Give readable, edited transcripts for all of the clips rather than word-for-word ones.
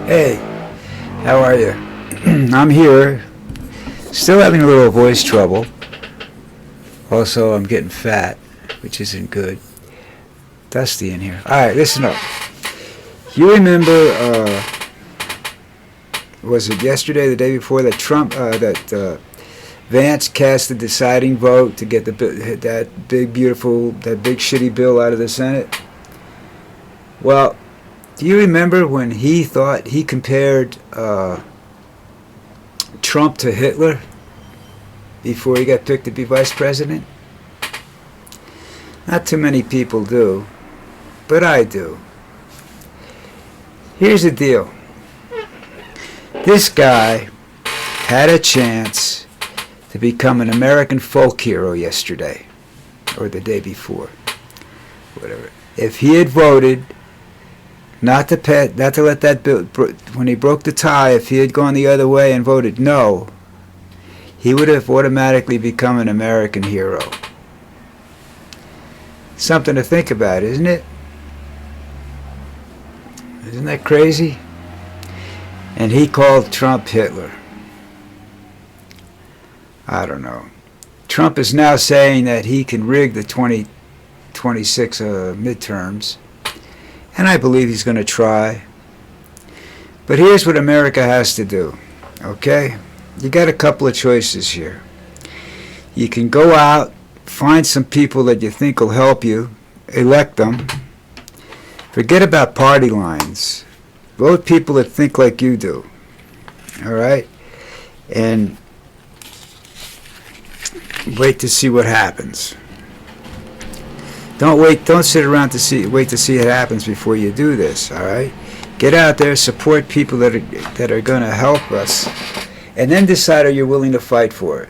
Hey, how are you? I'm here. Still having a little voice trouble. Also, I'm getting fat, which isn't good. Dusty in here. Alright, listen up. You remember, was it yesterday, the day before, that Vance cast the deciding vote to get that big, beautiful, that big shitty bill out of the Senate? Well, do you remember when he thought he compared Trump to Hitler before he got picked to be vice president? Not too many people do, but I do. Here's the deal. This guy had a chance to become an American folk hero yesterday, or the day before, whatever. If he had voted not to let that bill, when he broke the tie, if he had gone the other way and voted no, he would have automatically become an American hero. Something to think about, isn't it? Isn't that crazy? And he called Trump Hitler. I don't know. Trump is now saying that he can rig the 2026 midterms. And I believe he's going to try. But here's what America has to do, okay? You got a couple of choices here. You can go out, find some people that you think will help you, elect them. Forget about party lines. Vote people that think like you do, all right? And wait to see what happens. Don't sit around to wait to see what happens before you do this, all right? Get out there, support people that are going to help us, and then decide are you willing to fight for it.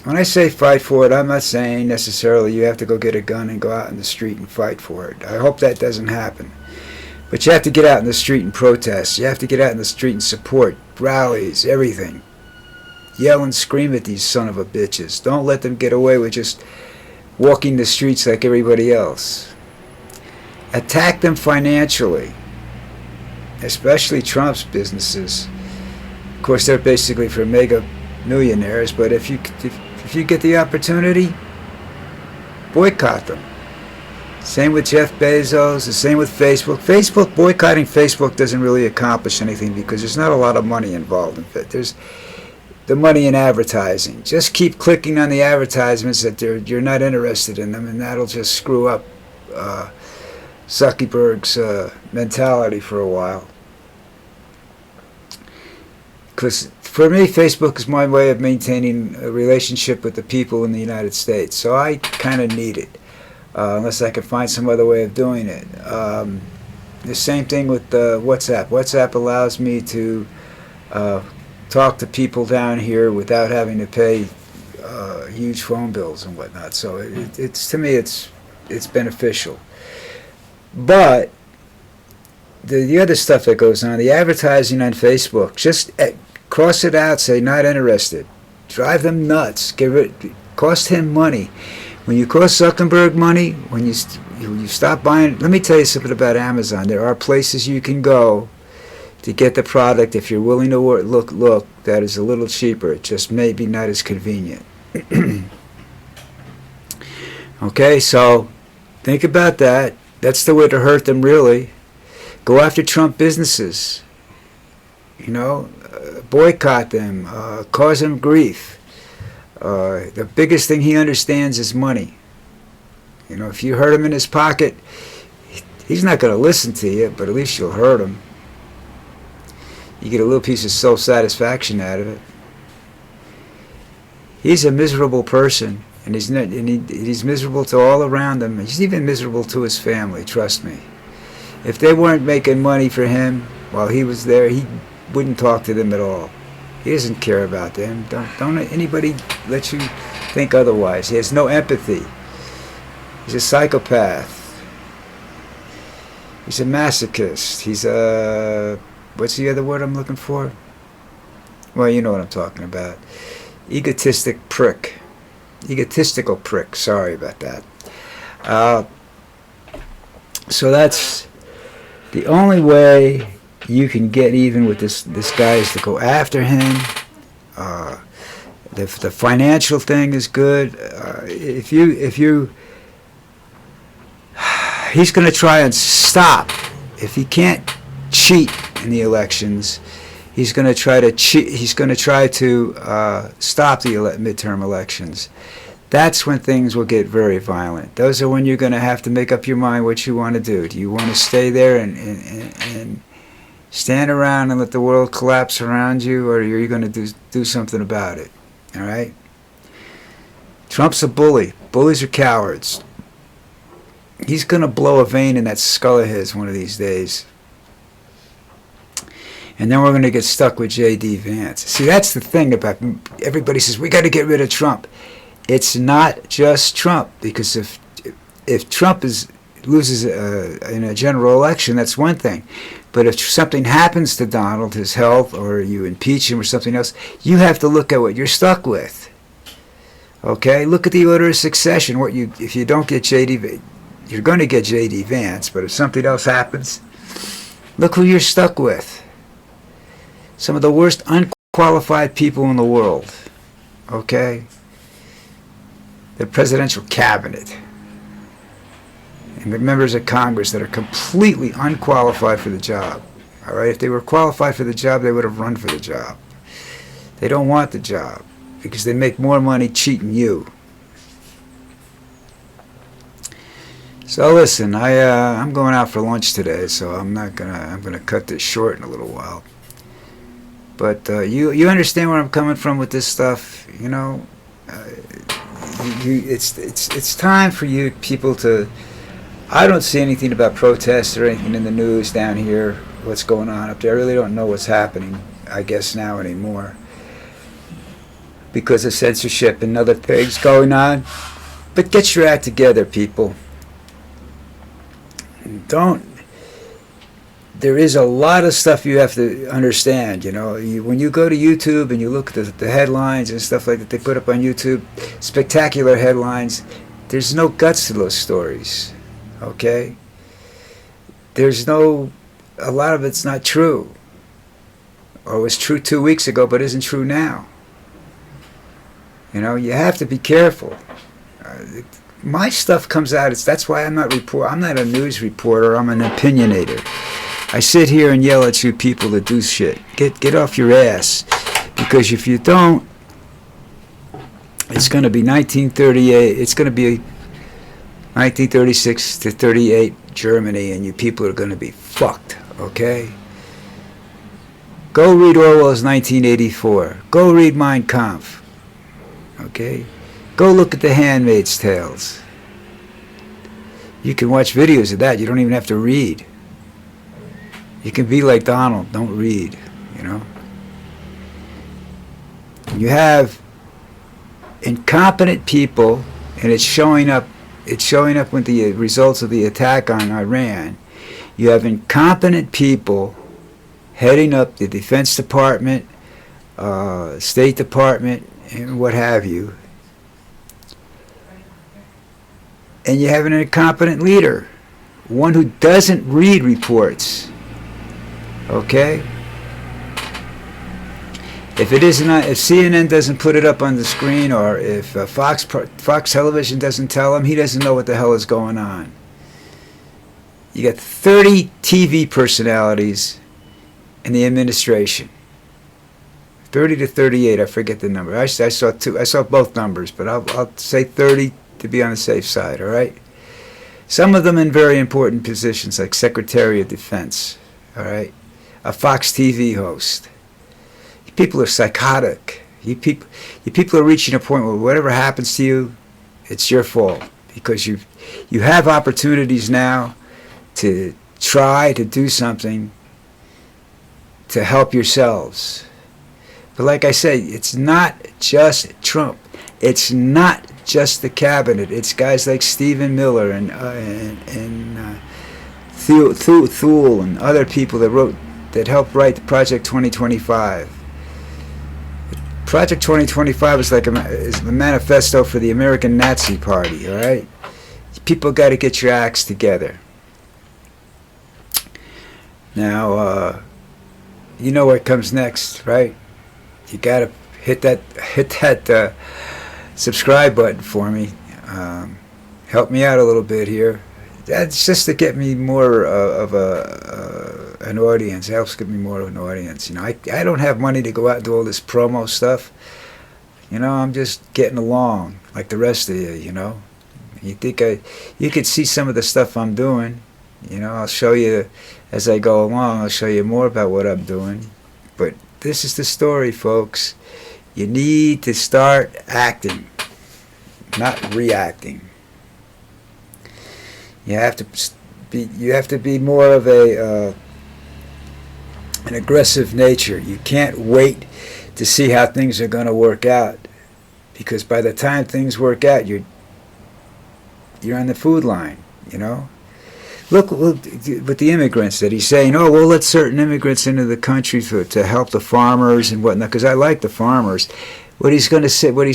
When I say fight for it, I'm not saying necessarily you have to go get a gun and go out in the street and fight for it. I hope that doesn't happen. But you have to get out in the street and protest. You have to get out in the street and support rallies, everything. Yell and scream at these son of a bitches. Don't let them get away with just walking the streets like everybody else. Attack them financially, especially Trump's businesses. Of course, they're basically for mega millionaires, but if you get the opportunity, boycott them. Same with Jeff Bezos, the same with Facebook. Boycotting Facebook doesn't really accomplish anything because there's not a lot of money involved in it. There's the money in advertising. Just keep clicking on the advertisements that you're not interested in them, and that'll just screw up Zuckerberg's mentality for a while. Because for me, Facebook is my way of maintaining a relationship with the people in the United States. So I kind of need it, unless I can find some other way of doing it. The same thing with WhatsApp. WhatsApp allows me to talk to people down here without having to pay huge phone bills and whatnot. So it's to me it's beneficial. But the other stuff that goes on, the advertising on Facebook, just cross it out. Say not interested. Drive them nuts. Cost him money. When you cost Zuckerberg money, when you stop buying. Let me tell you something about Amazon. There are places you can go to get the product if you're willing to look that is a little cheaper. It just may be not as convenient. Okay, so think about that. That's the way to hurt them, really. Go after Trump businesses. Boycott them, cause him grief. The biggest thing he understands is money. If you hurt him in his pocket, he's not going to listen to you, but at least you'll hurt him. You get a little piece of self-satisfaction out of it. He's a miserable person, and he's miserable to all around him. He's even miserable to his family, trust me. If they weren't making money for him while he was there, he wouldn't talk to them at all. He doesn't care about them. Don't anybody let you think otherwise. He has no empathy. He's a psychopath. He's a masochist. He's a... What's the other word I'm looking for? Well, you know what I'm talking about. Egotistical prick. Sorry about that. So that's the only way you can get even with this guy is to go after him. The financial thing is good. If you he's going to try and stop. If he can't cheat in the elections, he's going to try to cheat. He's going to try to stop the midterm elections. That's when things will get very violent. Those are when you're going to have to make up your mind what you want to do. Do you want to stay there and stand around and let the world collapse around you, or are you going to do something about it? All right? Trump's a bully. Bullies are cowards. He's going to blow a vein in that skull of his one of these days. And then we're going to get stuck with J.D. Vance. See, that's the thing about everybody says, we got to get rid of Trump. It's not just Trump, because if Trump loses in a general election, that's one thing. But if something happens to Donald, his health, or you impeach him or something else, you have to look at what you're stuck with. Okay? Look at the order of succession. If you don't get J.D., you're going to get J.D. Vance, but if something else happens, look who you're stuck with. Some of the worst unqualified people in the world. Okay? The presidential cabinet. And the members of Congress that are completely unqualified for the job. All right? If they were qualified for the job, they would have run for the job. They don't want the job because they make more money cheating you. So listen, I'm going out for lunch today, so I'm gonna cut this short in a little while. But you understand where I'm coming from with this stuff, you know. It's time for you people to. I don't see anything about protests or anything in the news down here. What's going on up there? I really don't know what's happening, I guess, now anymore, because of censorship and other things going on. But get your act together, people. There is a lot of stuff you have to understand, you know. When you go to YouTube and you look at the headlines and stuff like that they put up on YouTube, spectacular headlines, there's no guts to those stories, okay? A lot of it's not true. Or was true 2 weeks ago but isn't true now. You know, you have to be careful. My stuff comes out. That's why I'm not a news reporter. I'm an opinionator. I sit here and yell at you people that do shit. Get off your ass, because if you don't, it's going to be 1938. It's going to be 1936 to 38 Germany, and you people are going to be fucked. Okay. Go read Orwell's 1984. Go read Mein Kampf. Okay. Go look at The Handmaid's Tales. You can watch videos of that. You don't even have to read. You can be like Donald. Don't read, you know. You have incompetent people, and it's showing up with the results of the attack on Iran. You have incompetent people heading up the Defense Department, State Department, and what have you. And you have an incompetent leader, one who doesn't read reports. Okay? If CNN doesn't put it up on the screen, or if Fox Television doesn't tell him, he doesn't know what the hell is going on. You got 30 TV personalities in the administration. 30 to 38, I forget the number. I saw both numbers, but I'll say 30 to be on the safe side, all right? Some of them in very important positions, like Secretary of Defense, all right? A Fox TV host. You people are psychotic. You people are reaching a point where whatever happens to you, it's your fault, because you have opportunities now to try to do something to help yourselves. But like I say, it's not just Trump. It's not just the cabinet. It's guys like Stephen Miller and Thule and other people that helped write the Project 2025. Project 2025 is is the manifesto for the American Nazi Party. All right, people got to get your acts together. Now, you know what comes next, right? You gotta hit that subscribe button for me. Help me out a little bit here. That's just to get me more of an audience. It helps get me more of an audience. You know, I don't have money to go out and do all this promo stuff. You know, I'm just getting along like the rest of you. You know, you could see some of the stuff I'm doing. You know, I'll show you as I go along. I'll show you more about what I'm doing. But this is the story, folks. You need to start acting, not reacting. You have to be more of an aggressive nature. You can't wait to see how things are going to work out, because by the time things work out, you're on the food line. You know, look with the immigrants that he's saying, oh, we'll let certain immigrants into the country to help the farmers and whatnot, because I like the farmers. What he's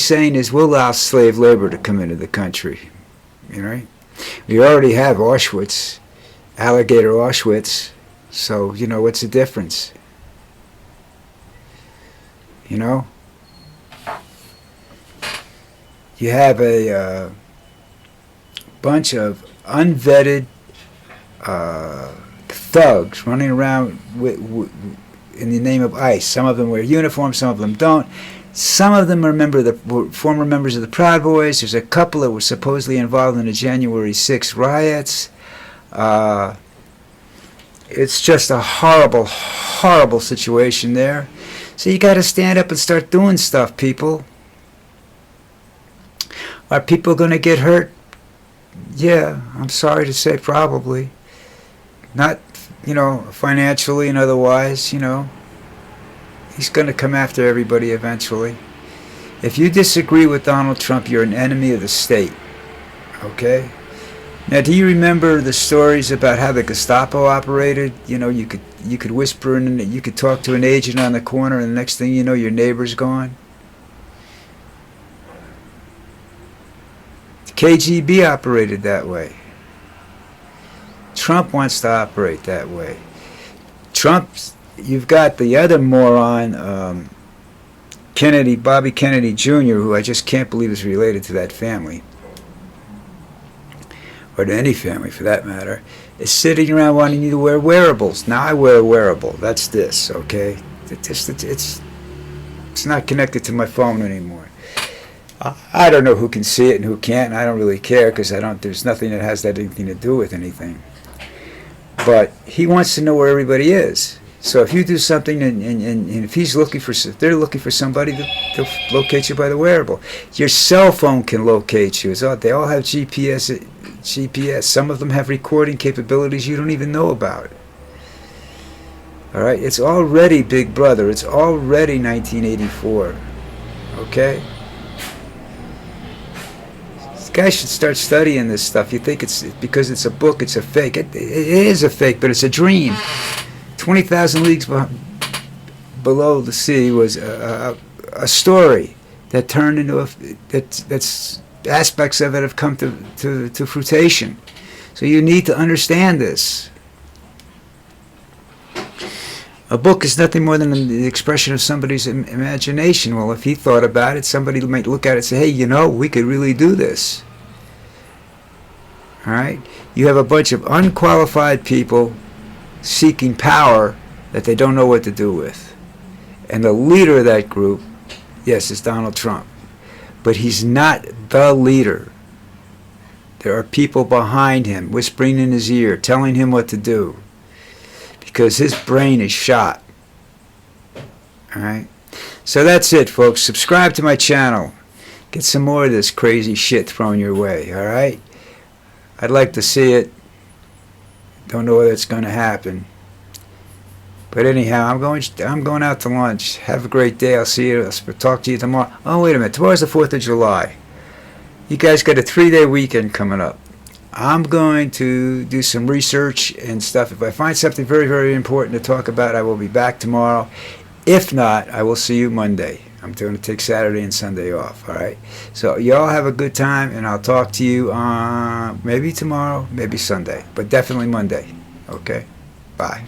saying is, we'll allow slave labor to come into the country. You know, right? We already have Auschwitz, alligator Auschwitz, so, you know, what's the difference? You know? You have a bunch of unvetted thugs running around in the name of ICE. Some of them wear uniforms, some of them don't. Some of them were former members of the Proud Boys. There's a couple that were supposedly involved in the January 6th riots. It's just a horrible, horrible situation there. So you got to stand up and start doing stuff, people. Are people going to get hurt? Yeah, I'm sorry to say, probably. Not, you know, financially and otherwise, you know. He's going to come after everybody eventually. If you disagree with Donald Trump, you're an enemy of the state. Okay? Now, do you remember the stories about how the Gestapo operated? You know, you could whisper in, you could talk to an agent on the corner, and the next thing you know, your neighbor's gone. The KGB operated that way. Trump wants to operate that way. You've got the other moron, Bobby Kennedy Jr., who I just can't believe is related to that family, or to any family for that matter, is sitting around wanting you to wear wearables. Now I wear a wearable. That's this, okay? It's not connected to my phone anymore. I don't know who can see it and who can't, and I don't really care, because there's nothing that has anything to do with anything. But he wants to know where everybody is. So if you do something, and if they're looking for somebody, they'll locate you by the wearable. Your cell phone can locate you. They all have GPS. Some of them have recording capabilities you don't even know about. All right, it's already Big Brother. It's already 1984. Okay. This guy should start studying this stuff. You think it's because it's a book, it's a fake. It is a fake, but it's a dream. 20,000 Leagues Below the Sea was a story that turned into that's aspects of it have come to fruition. So you need to understand this. A book is nothing more than the expression of somebody's imagination. Well, if he thought about it, somebody might look at it and say, hey, you know, we could really do this. All right? You have a bunch of unqualified people seeking power that they don't know what to do with. And the leader of that group, yes, is Donald Trump. But he's not the leader. There are people behind him whispering in his ear, telling him what to do, because his brain is shot. All right? So that's it, folks. Subscribe to my channel. Get some more of this crazy shit thrown your way, all right? I'd like to see it. Don't know whether it's going to happen. But anyhow, I'm going out to lunch. Have a great day. I'll see you. I'll talk to you tomorrow. Oh, wait a minute. Tomorrow's the 4th of July. You guys got a 3-day weekend coming up. I'm going to do some research and stuff. If I find something very, very important to talk about, I will be back tomorrow. If not, I will see you Monday. I'm going to take Saturday and Sunday off, all right? So y'all have a good time, and I'll talk to you maybe tomorrow, maybe Sunday, but definitely Monday, okay? Bye.